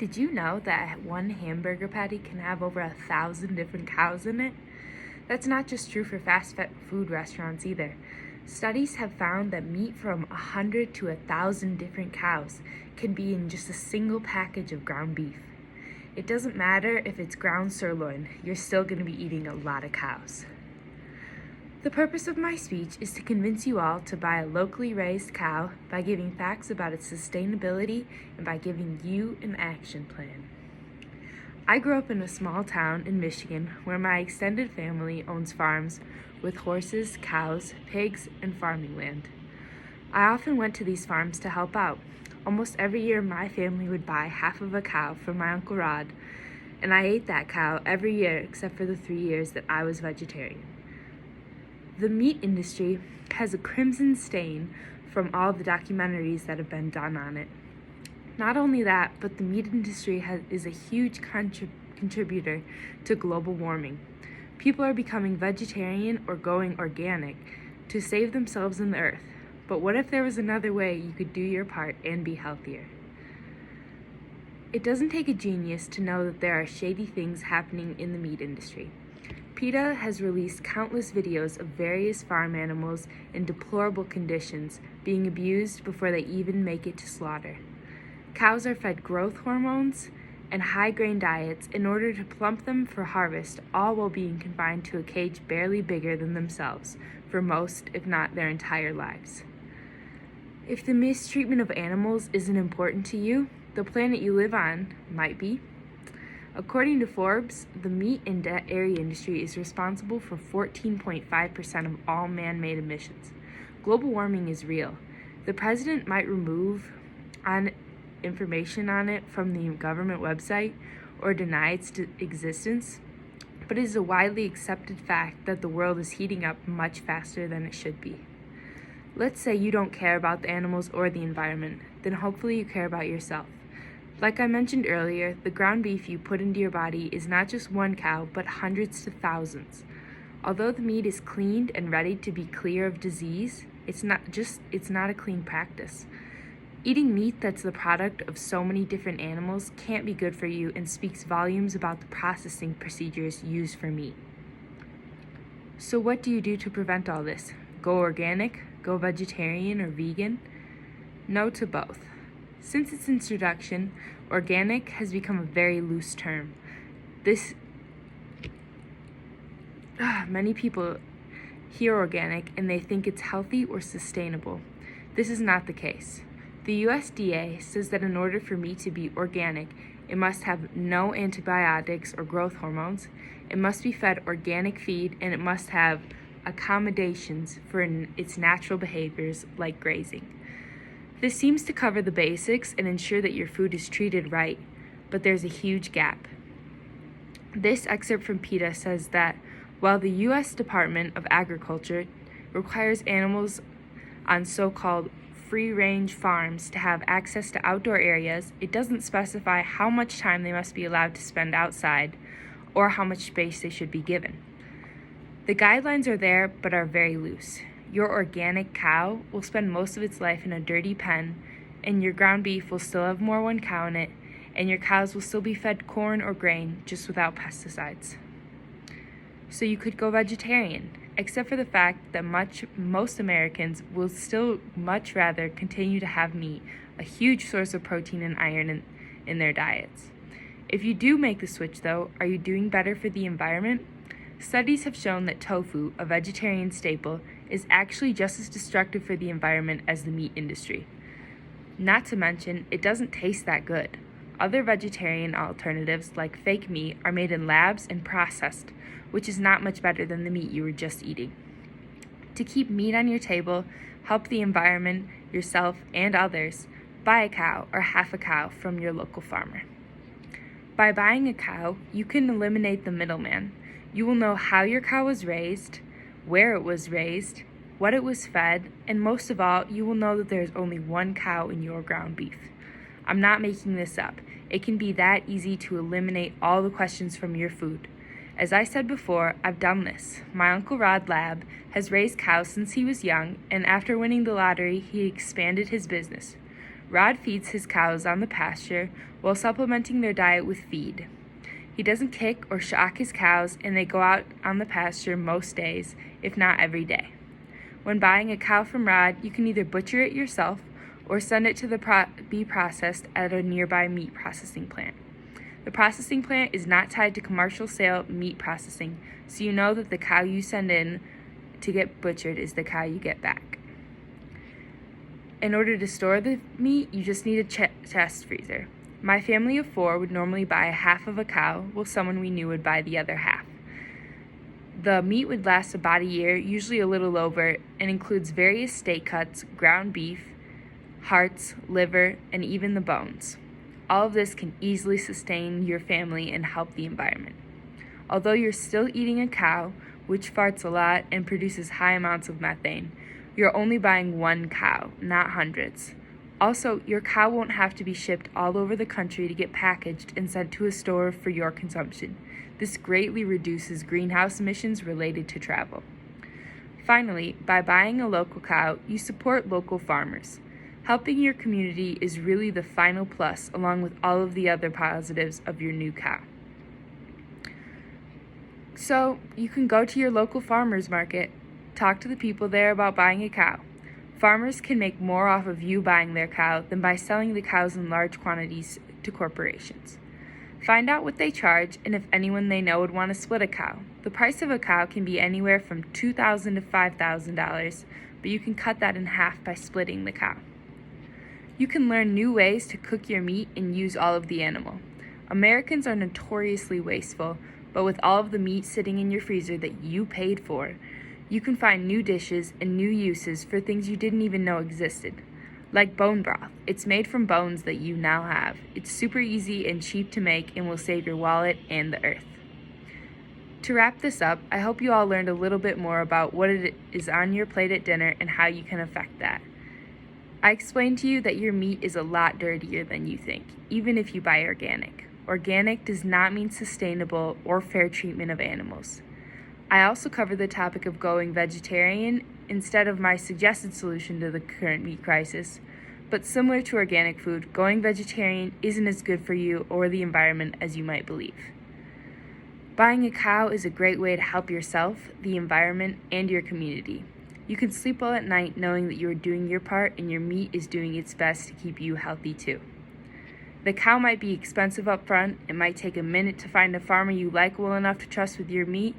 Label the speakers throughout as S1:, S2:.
S1: Did you know that one hamburger patty can have over 1,000 different cows in it? That's not just true for fast food restaurants either. Studies have found that meat from 100 to 1,000 different cows can be in just a single package of ground beef. It doesn't matter if it's ground sirloin, you're still going to be eating a lot of cows. The purpose of my speech is to convince you all to buy a locally raised cow by giving facts about its sustainability and by giving you an action plan. I grew up in a small town in Michigan where my extended family owns farms with horses, cows, pigs, and farming land. I often went to these farms to help out. Almost every year my family would buy half of a cow from my Uncle Rod, and I ate that cow every year except for the 3 years that I was vegetarian. The meat industry has a crimson stain from all the documentaries that have been done on it. Not only that, but the meat industry is a huge contributor to global warming. People are becoming vegetarian or going organic to save themselves and the earth. But what if there was another way you could do your part and be healthier? It doesn't take a genius to know that there are shady things happening in the meat industry. PETA has released countless videos of various farm animals in deplorable conditions being abused before they even make it to slaughter. Cows are fed growth hormones and high-grain diets in order to plump them for harvest, all while being confined to a cage barely bigger than themselves for most, if not their entire lives. If the mistreatment of animals isn't important to you, the planet you live on might be. According to Forbes, the meat and dairy industry is responsible for 14.5% of all man-made emissions. Global warming is real. The president might remove information on it from the government website or deny its existence, but it is a widely accepted fact that the world is heating up much faster than it should be. Let's say you don't care about the animals or the environment, then hopefully you care about yourself. Like I mentioned earlier, the ground beef you put into your body is not just one cow, but hundreds to thousands. Although the meat is cleaned and ready to be clear of disease, it's not a clean practice. Eating meat that's the product of so many different animals can't be good for you and speaks volumes about the processing procedures used for meat. So what do you do to prevent all this? Go organic? Go vegetarian or vegan? No to both. Since its introduction, organic has become a very loose term. Many people hear organic and they think it's healthy or sustainable. This is not the case. The USDA says that in order for meat to be organic, it must have no antibiotics or growth hormones, it must be fed organic feed, and it must have accommodations for its natural behaviors like grazing. This seems to cover the basics and ensure that your food is treated right, but there's a huge gap. This excerpt from PETA says that while the U.S. Department of Agriculture requires animals on so-called free-range farms to have access to outdoor areas, it doesn't specify how much time they must be allowed to spend outside or how much space they should be given. The guidelines are there, but are very loose. Your organic cow will spend most of its life in a dirty pen, and your ground beef will still have more one cow in it, and your cows will still be fed corn or grain, just without pesticides. So you could go vegetarian, except for the fact that most Americans will still much rather continue to have meat, a huge source of protein and iron in their diets. If you do make the switch though, are you doing better for the environment? Studies have shown that tofu, a vegetarian staple, is actually just as destructive for the environment as the meat industry. Not to mention, it doesn't taste that good. Other vegetarian alternatives, like fake meat, are made in labs and processed, which is not much better than the meat you were just eating. To keep meat on your table, help the environment, yourself, and others, buy a cow or half a cow from your local farmer. By buying a cow, you can eliminate the middleman. You will know how your cow was raised, where it was raised, what it was fed, and most of all, you will know that there's only one cow in your ground beef. I'm not making this up. It can be that easy to eliminate all the questions from your food. As I said before, I've done this. My Uncle Rod Lab has raised cows since he was young, and after winning the lottery, he expanded his business. Rod feeds his cows on the pasture while supplementing their diet with feed. He doesn't kick or shock his cows, and they go out on the pasture most days, if not every day. When buying a cow from Rod, you can either butcher it yourself or send it to be processed at a nearby meat processing plant. The processing plant is not tied to commercial sale meat processing, so you know that the cow you send in to get butchered is the cow you get back. In order to store the meat, you just need a chest freezer. My family of 4 would normally buy half of a cow, while someone we knew would buy the other half. The meat would last about a year, usually a little over, and includes various steak cuts, ground beef, hearts, liver, and even the bones. All of this can easily sustain your family and help the environment. Although you're still eating a cow, which farts a lot and produces high amounts of methane, you're only buying one cow, not hundreds. Also, your cow won't have to be shipped all over the country to get packaged and sent to a store for your consumption. This greatly reduces greenhouse emissions related to travel. Finally, by buying a local cow, you support local farmers. Helping your community is really the final plus, along with all of the other positives of your new cow. So, you can go to your local farmers market, talk to the people there about buying a cow. Farmers can make more off of you buying their cow than by selling the cows in large quantities to corporations. Find out what they charge and if anyone they know would want to split a cow. The price of a cow can be anywhere from $2,000 to $5,000, but you can cut that in half by splitting the cow. You can learn new ways to cook your meat and use all of the animal. Americans are notoriously wasteful, but with all of the meat sitting in your freezer that you paid for, you can find new dishes and new uses for things you didn't even know existed. Like bone broth. It's made from bones that you now have. It's super easy and cheap to make and will save your wallet and the earth. To wrap this up, I hope you all learned a little bit more about what it is on your plate at dinner and how you can affect that. I explained to you that your meat is a lot dirtier than you think, even if you buy organic. Organic does not mean sustainable or fair treatment of animals. I also covered the topic of going vegetarian instead of my suggested solution to the current meat crisis, but similar to organic food, going vegetarian isn't as good for you or the environment as you might believe. Buying a cow is a great way to help yourself, the environment, and your community. You can sleep well at night knowing that you are doing your part and your meat is doing its best to keep you healthy too. The cow might be expensive up front, it might take a minute to find a farmer you like well enough to trust with your meat,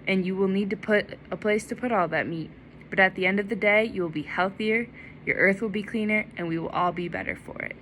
S1: and you will need to put a place to put all that meat. But at the end of the day, you will be healthier, your earth will be cleaner, and we will all be better for it.